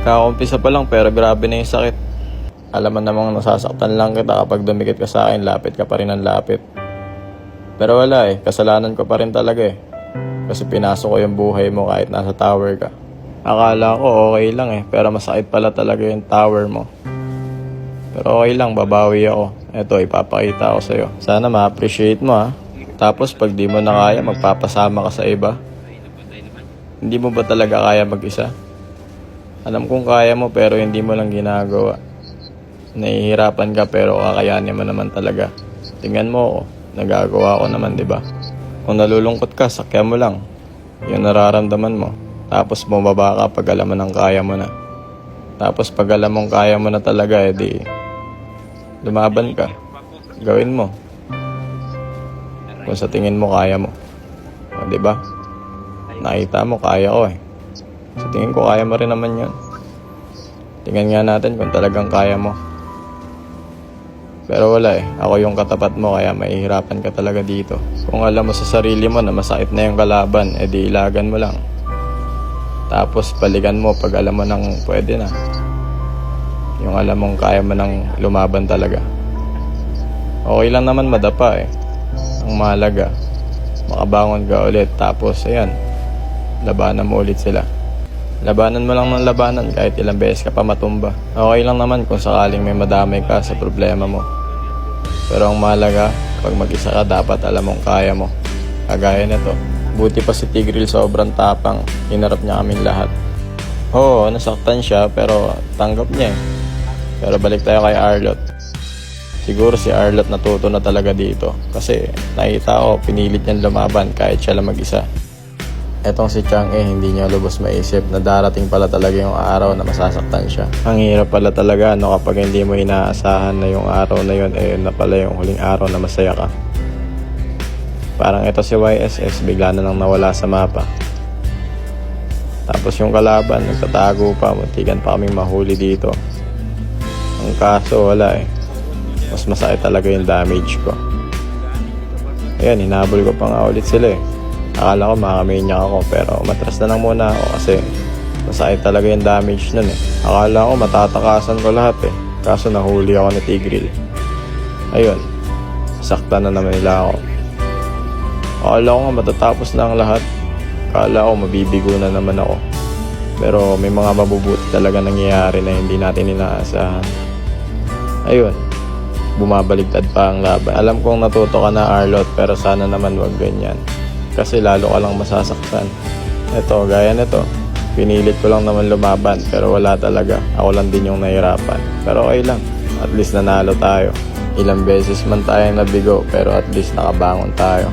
Kaka-umpisa pa lang pero grabe na yung sakit. Alam mo namang nasasaktan lang kita kapag dumikit ka sa akin, lapit ka pa rin ng lapit. Pero wala kasalanan ko pa rin talaga Kasi pinasok ko yung buhay mo kahit nasa tower ka. Akala ko okay lang pero masakit pala talaga yung tower mo. Pero okay lang, babawi ako. Eto, ipapakita ko sa'yo. Sana ma-appreciate mo Tapos pag di mo na kaya, magpapasama ka sa iba. Hindi mo ba talaga kaya mag-isa? Alam kong kaya mo pero hindi mo lang ginagawa. Nahihirapan ka pero kakayanin mo naman talaga. Tingnan mo ako, nagagawa ko naman, di ba? Kung nalulungkot ka, sakyan mo lang. Yung nararamdaman mo. Tapos bumaba ka pag alam mo nang kaya mo na. Tapos pag alam mong kaya mo na talaga, di lumaban ka. Gawin mo. Kung sa tingin mo kaya mo. O, di ba? Nakita mo, kaya ko Sa tingin ko, kaya mo rin naman yun. Tingnan nga natin kung talagang kaya mo. Pero wala Ako yung katapat mo kaya mahihirapan ka talaga dito. Kung alam mo sa sarili mo na masakit na yung kalaban, di ilagan mo lang. Tapos balikan mo pag alam mo nang pwede na. Yung alam mong kaya mo nang lumaban talaga. Okay lang naman madapa Ang mahalaga, makabangon ka ulit. Tapos ayan, labanan mo ulit sila. Labanan mo lang ng labanan kahit ilang beses ka pa matumba. Okay lang naman kung sakaling may madamay ka sa problema mo. Pero ang mahalaga, pag mag-isa ka dapat alam mong kaya mo. Kagaya nito. Buti pa si Tigreal sobrang tapang. Hinarap niya kaming lahat. Oo, nasaktan siya pero tanggap niya Pero balik tayo kay Arlot. Siguro si Arlot natuto na talaga dito. Kasi nakita ko, pinilit niyang lumaban kahit siya lang mag-isa. Etong si Chang'e, hindi niya lubos maisip na darating pala talaga yung araw na masasaktan siya. Ang hirap pala talaga kapag hindi mo inaasahan na yung araw na yun, na pala yung huling araw na masaya ka. Parang ito si YSS, bigla na lang nawala sa mapa. Tapos yung kalaban, nagtatago pa, muntikan pa kaming mahuli dito. Ang kaso, wala Mas masakit talaga yung damage ko. Ayan, hinabol ko pa nga ulit sila Akala ko makaminyak ako pero matras na lang muna ako kasi masakit talaga yung damage nun Akala ko matatakasan ko lahat kaso nahuli ako ni Tigreal. Ayun, sakta na naman nila ako. Akala ko nga matatapos na ang lahat. Akala ko mabibigo na naman ako. Pero may mga mabubuti talaga nangyayari na hindi natin inaasahan. Ayun, bumabaligtad pa ang laban. Alam kong natuto ka na Arlot pero sana naman wag ganyan. Kasi lalo ka lang masasaktan. Eto, gaya nito. Pinilit ko lang naman lumaban pero wala talaga. Ako lang din yung nahirapan. Pero okay lang. At least nanalo tayo. Ilang beses man tayo nabigo pero at least nakabangon tayo.